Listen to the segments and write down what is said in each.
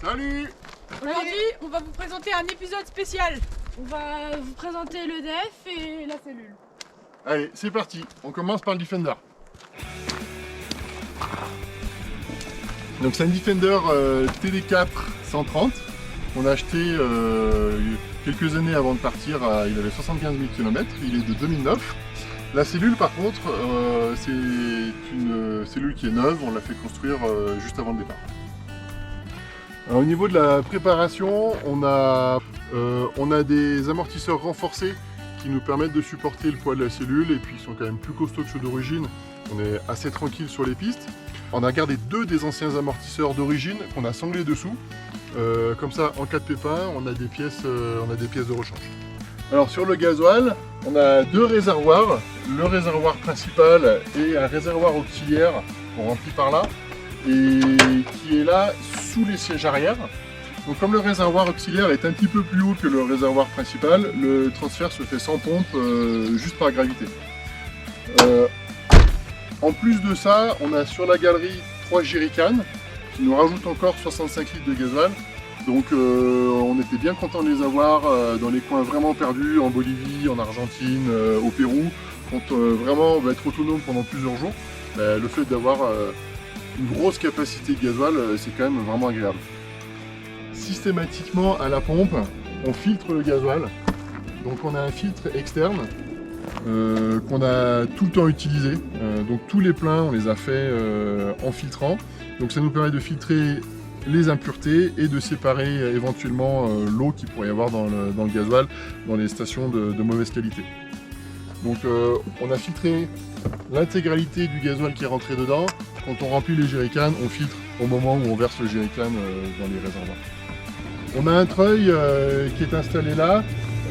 Salut! Aujourd'hui, on va vous présenter un épisode spécial. On va vous présenter le DF et la cellule. Allez, c'est parti. On commence par le Defender. Donc c'est un Defender TD4 130 qu'on a acheté quelques années avant de partir. Il avait 75 000 km, il est de 2009. La cellule par contre, c'est une cellule qui est neuve, on l'a fait construire juste avant le départ. Alors, au niveau de la préparation, on a des amortisseurs renforcés qui nous permettent de supporter le poids de la cellule et puis ils sont quand même plus costauds que ceux d'origine. On est assez tranquille sur les pistes. On a gardé deux des anciens amortisseurs d'origine qu'on a sanglés dessous. Comme ça, en cas de pépin, on a des pièces de rechange. Alors sur le gasoil, on a deux réservoirs, le réservoir principal et un réservoir auxiliaire qu'on remplit par là et qui est là sous les sièges arrière. Donc comme le réservoir auxiliaire est un petit peu plus haut que le réservoir principal, le transfert se fait sans pompe, juste par gravité. En plus de ça, on a sur la galerie 3 jerrycans qui nous rajoutent encore 65 litres de gasoil. Donc on était bien content de les avoir dans les coins vraiment perdus, en Bolivie, en Argentine, au Pérou. Quand vraiment on va être autonome pendant plusieurs jours, le fait d'avoir une grosse capacité de gasoil, c'est quand même vraiment agréable. Systématiquement à la pompe, on filtre le gasoil. Donc on a un filtre externe qu'on a tout le temps utilisé. Donc tous les pleins, on les a fait en filtrant. Donc ça nous permet de filtrer les impuretés et de séparer éventuellement l'eau qu'il pourrait y avoir dans le gasoil dans les stations de mauvaise qualité. Donc on a filtré l'intégralité du gasoil qui est rentré dedans. Quand on remplit les jerrycans, on filtre au moment où on verse le jerrycan dans les réservoirs. On a un treuil qui est installé là.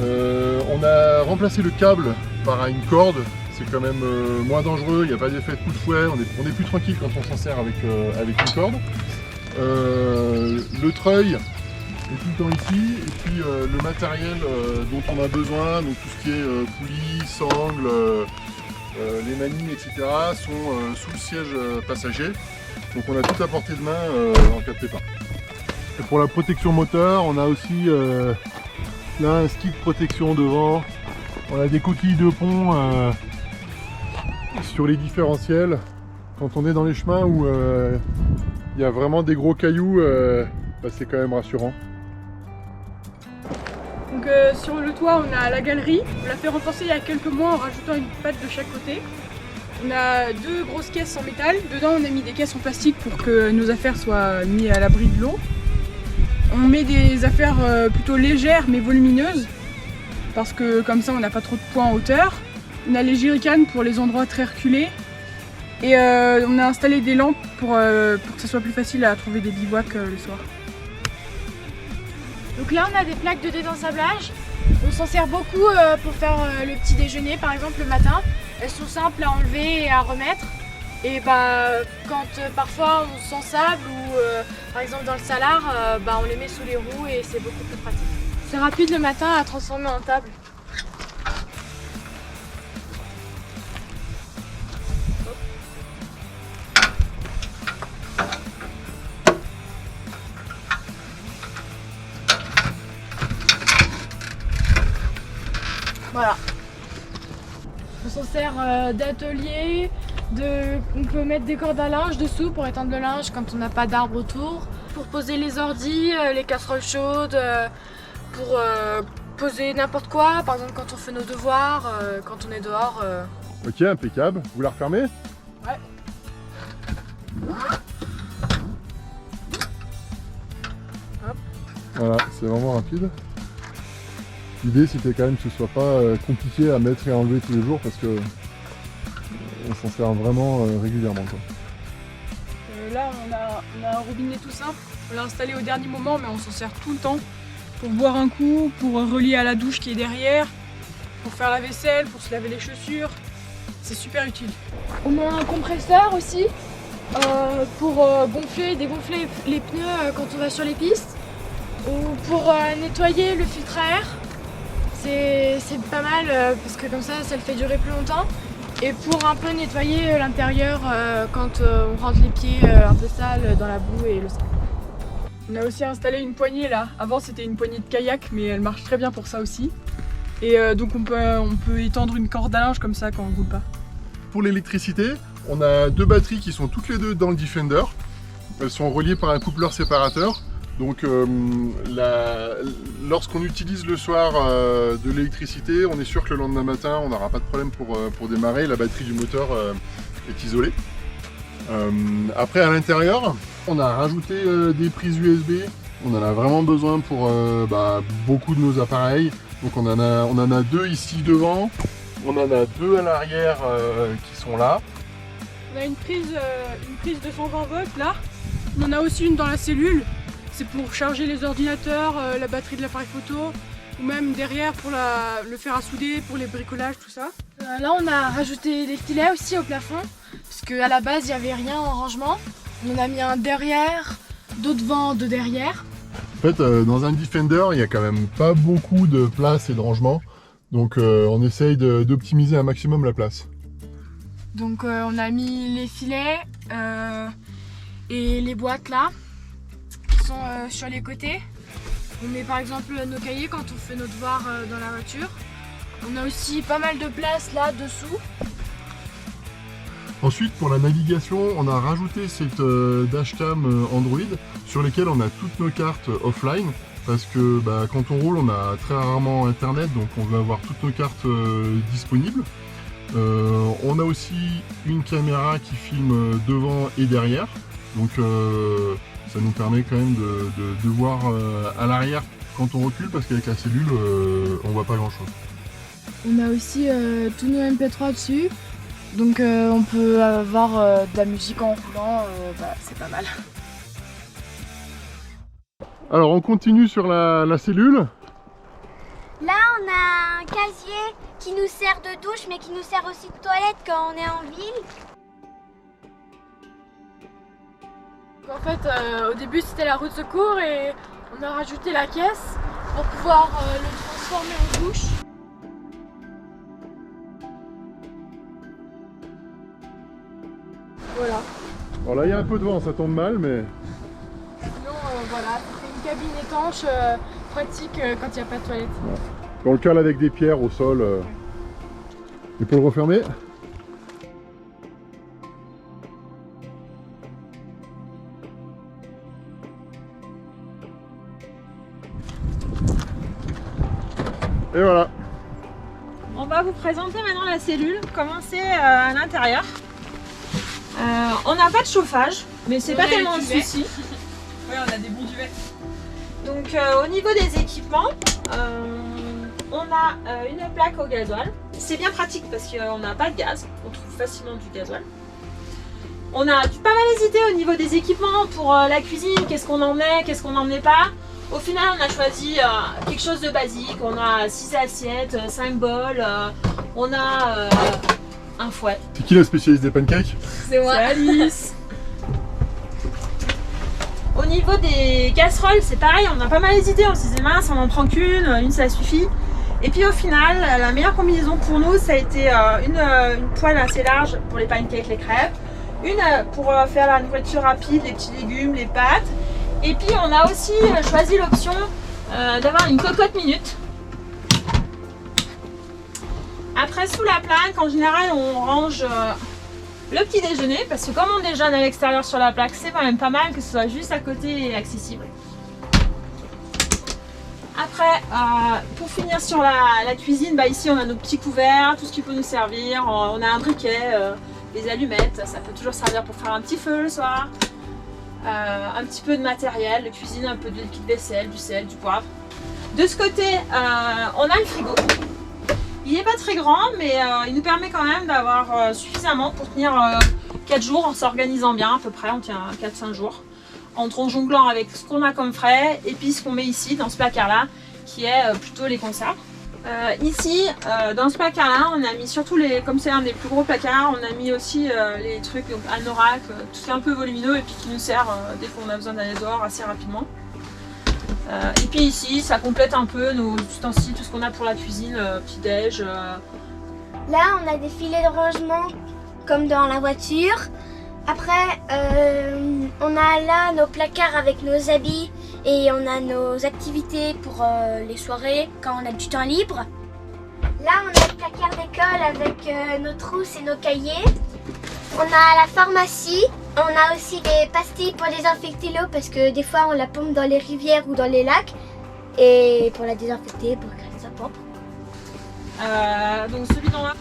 On a remplacé le câble par une corde. C'est quand même moins dangereux, il n'y a pas d'effet de coup de fouet. On est plus tranquille quand on s'en sert avec une corde. Le treuil est tout le temps ici. Et puis le matériel dont on a besoin, donc tout ce qui est poulies, sangles, les manilles, etc. sont sous le siège passager. Donc on a tout à portée de main en cas de pépin. Et pour la protection moteur, on a aussi là un stick protection devant. On a des coquilles de pont sur les différentiels. Quand on est dans les chemins où il y a vraiment des gros cailloux, c'est quand même rassurant. Donc sur le toit, on a la galerie. On l'a fait renforcer il y a quelques mois en rajoutant une patte de chaque côté. On a deux grosses caisses en métal. Dedans, on a mis des caisses en plastique pour que nos affaires soient mises à l'abri de l'eau. On met des affaires plutôt légères mais volumineuses parce que comme ça, on n'a pas trop de poids en hauteur. On a les jerrycans pour les endroits très reculés. Et on a installé des lampes pour que ce soit plus facile à trouver des bivouacs le soir. Donc là on a des plaques de désensablage. On s'en sert beaucoup pour faire le petit déjeuner par exemple le matin. Elles sont simples à enlever et à remettre. Et quand parfois on s'ensable ou par exemple dans le salar, on les met sous les roues et c'est beaucoup plus pratique. C'est rapide le matin à transformer en table. Voilà. On s'en sert d'atelier, on peut mettre des cordes à linge dessous pour étendre le linge quand on n'a pas d'arbre autour. Pour poser les ordis, les casseroles chaudes, pour poser n'importe quoi, par exemple quand on fait nos devoirs, quand on est dehors. Ok, impeccable. Vous la refermez? Ouais. Hop. Voilà, c'est vraiment rapide. L'idée c'était quand même que ce soit pas compliqué à mettre et à enlever tous les jours parce que on s'en sert vraiment régulièrement, quoi. Là on a un robinet tout simple, on l'a installé au dernier moment mais on s'en sert tout le temps pour boire un coup, pour relier à la douche qui est derrière, pour faire la vaisselle, pour se laver les chaussures, c'est super utile. On a un compresseur aussi pour gonfler et dégonfler les pneus quand on va sur les pistes ou pour nettoyer le filtre à air. C'est pas mal parce que comme ça le fait durer plus longtemps. Et pour un peu nettoyer l'intérieur quand on rentre les pieds un peu sales dans la boue et le sable. On a aussi installé une poignée là. Avant c'était une poignée de kayak, mais elle marche très bien pour ça aussi. Et donc on peut étendre une corde à linge comme ça quand on roule pas. Pour l'électricité, on a 2 batteries qui sont toutes les deux dans le Defender. Elles sont reliées par un coupleur séparateur. Donc lorsqu'on utilise le soir de l'électricité, on est sûr que le lendemain matin, on n'aura pas de problème pour démarrer. La batterie du moteur est isolée. Après, à l'intérieur, on a rajouté des prises USB. On en a vraiment besoin pour beaucoup de nos appareils. Donc on en a 2 ici devant. On en a 2 à l'arrière qui sont là. On a une prise de 120 volts là. On en a aussi une dans la cellule. C'est pour charger les ordinateurs, la batterie de l'appareil photo, ou même derrière pour le fer à souder, pour les bricolages, tout ça. Là, on a rajouté des filets aussi au plafond, parce qu'à la base, il n'y avait rien en rangement. On en a mis un derrière, 2 devant, 2 derrière. En fait, dans un Defender, il n'y a quand même pas beaucoup de place et de rangement. Donc on essaye d'optimiser un maximum la place. Donc on a mis les filets et les boîtes là, qui sont sur les côtés. On met par exemple nos cahiers quand on fait nos devoirs dans la voiture. On a aussi pas mal de place là dessous. Ensuite, pour la navigation, on a rajouté cette dashcam Android sur lesquelles on a toutes nos cartes offline. Parce que quand on roule, on a très rarement internet, donc on veut avoir toutes nos cartes disponibles. On a aussi une caméra qui filme devant et derrière. Donc ça nous permet quand même de voir à l'arrière quand on recule, parce qu'avec la cellule, on voit pas grand chose. On a aussi tous nos MP3 dessus. Donc on peut avoir de la musique en roulant, c'est pas mal. Alors on continue sur la cellule. Là on a un casier qui nous sert de douche mais qui nous sert aussi de toilette quand on est en ville. En fait au début c'était la roue de secours et on a rajouté la caisse pour pouvoir le transformer en douche. Voilà. Alors là il y a un peu de vent, ça tombe mal, mais... Sinon voilà, c'est une cabine étanche pratique quand il n'y a pas de toilette. On le cale avec des pierres au sol. Et pour le refermer, et voilà. On va vous présenter maintenant la cellule, commencer à l'intérieur. On n'a pas de chauffage, mais c'est pas tellement un souci. Ouais, on a des bons duvets. Donc au niveau des équipements, on a une plaque au gasoil. C'est bien pratique parce qu'on n'a pas de gaz, on trouve facilement du gasoil. On a pas mal hésité au niveau des équipements pour la cuisine, qu'est-ce qu'on emmenait, qu'est-ce qu'on n'emmenait pas. Au final, on a choisi quelque chose de basique. On a 6 assiettes, 5 bols, on a un fouet. C'est qui la spécialiste des pancakes? C'est moi. Alice. Au niveau des casseroles, c'est pareil, on a pas mal hésité. On se disait mince, on en prend une ça suffit. Et puis au final, la meilleure combinaison pour nous, ça a été une poêle assez large pour les pancakes, les crêpes, une pour faire la nourriture rapide, les petits légumes, les pâtes. Et puis on a aussi choisi l'option d'avoir une cocotte minute. Après, sous la plaque, en général, on range le petit déjeuner, parce que comme on déjeune à l'extérieur sur la plaque, c'est quand même pas mal que ce soit juste à côté et accessible. Après, pour finir sur la cuisine, ici on a nos petits couverts, tout ce qui peut nous servir. On a un briquet, des allumettes, ça peut toujours servir pour faire un petit feu le soir. Un petit peu de matériel de cuisine, un peu de liquide vaisselle, du sel, du poivre. De ce côté, on a le frigo. Il n'est pas très grand, mais il nous permet quand même d'avoir suffisamment pour tenir 4 jours en s'organisant bien à peu près. On tient 4-5 jours en jonglant avec ce qu'on a comme frais et puis ce qu'on met ici dans ce placard-là qui est plutôt les conserves. Ici, dans ce placard-là, on a mis surtout comme c'est un des plus gros placards, on a mis aussi les trucs donc anorak, tout ce qui est un peu volumineux et puis qui nous sert dès qu'on a besoin d'aller dehors assez rapidement. Et puis ici, ça complète un peu nos ustensiles, tout ce qu'on a pour la cuisine, petit-déj. Là, on a des filets de rangement comme dans la voiture, Après, on a là nos placards avec nos habits et on a nos activités pour les soirées quand on a du temps libre. Là, on a le placard d'école avec nos trousses et nos cahiers. On a la pharmacie. On a aussi des pastilles pour désinfecter l'eau parce que des fois on la pompe dans les rivières ou dans les lacs. Et pour la désinfecter, pour qu'elle soit propre. Donc ce bidon-là,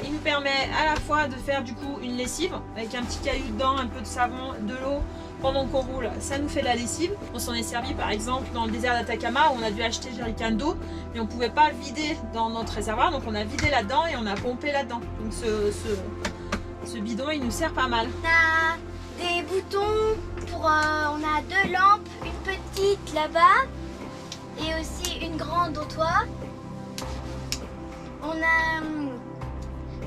il nous permet à la fois de faire du coup une lessive avec un petit caillou dedans, un peu de savon, de l'eau. Pendant qu'on roule, ça nous fait la lessive. On s'en est servi par exemple dans le désert d'Atacama où on a dû acheter jerrycan d'eau, mais on ne pouvait pas le vider dans notre réservoir, donc on a vidé là-dedans et on a pompé là-dedans. Donc ce bidon, il nous sert pas mal. On a des boutons pour, on a 2 lampes, une petite là-bas et aussi une grande au toit. On a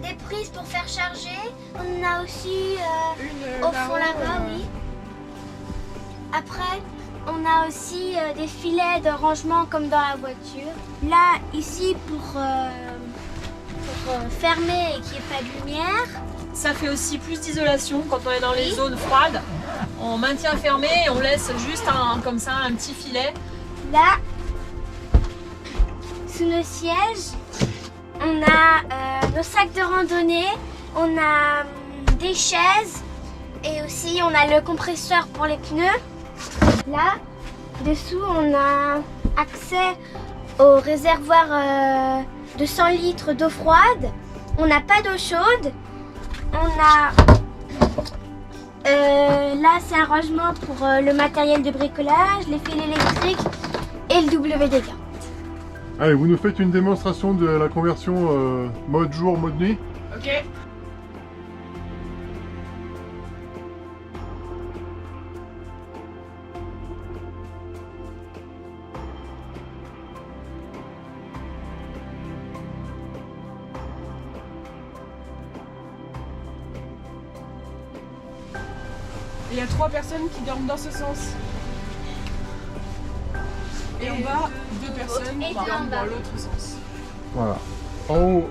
des prises pour faire charger. On a aussi Une au fond là-bas, oui. Après, on a aussi des filets de rangement comme dans la voiture. Là, ici, pour fermer et qu'il n'y ait pas de lumière. Ça fait aussi plus d'isolation quand on est dans les zones froides. On maintient fermé et on laisse juste comme ça un petit filet. Là, sous nos sièges, on a nos sacs de randonnée, on a des chaises et aussi on a le compresseur pour les pneus. Là, dessous, on a accès au réservoir de 100 litres d'eau froide. On n'a pas d'eau chaude. On a là, c'est un rangement pour le matériel de bricolage, les fils électriques et le WD-40. Allez, vous nous faites une démonstration de la conversion mode jour, mode nuit. Ok. Il y a 3 personnes qui dorment dans ce sens. Et en bas, 2 personnes Et qui deux en dorment bas. dans l'autre sens. Voilà. En haut,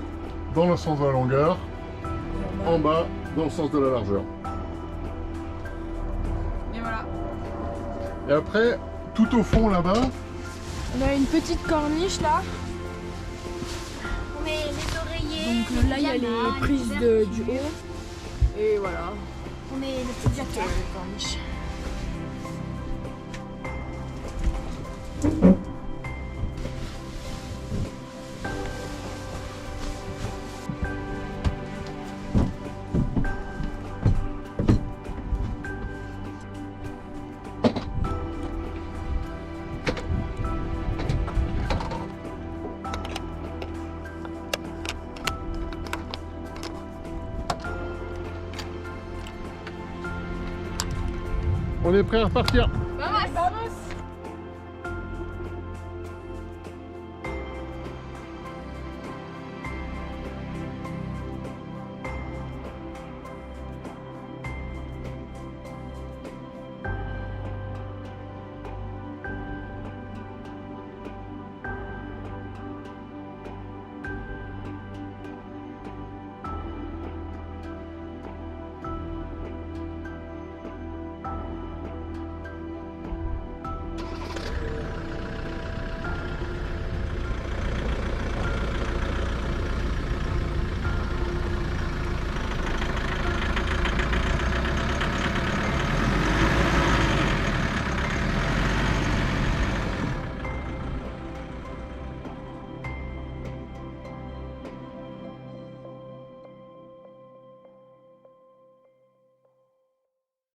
dans le sens de la longueur. En bas, dans le sens de la largeur. Et voilà. Et après, tout au fond là-bas, On a une petite corniche là. On met les oreillers. Donc là, il y a les pyjamas, prises les du haut. Et voilà. On met les petites affaires. Corniche. on est prêt à repartir. Maman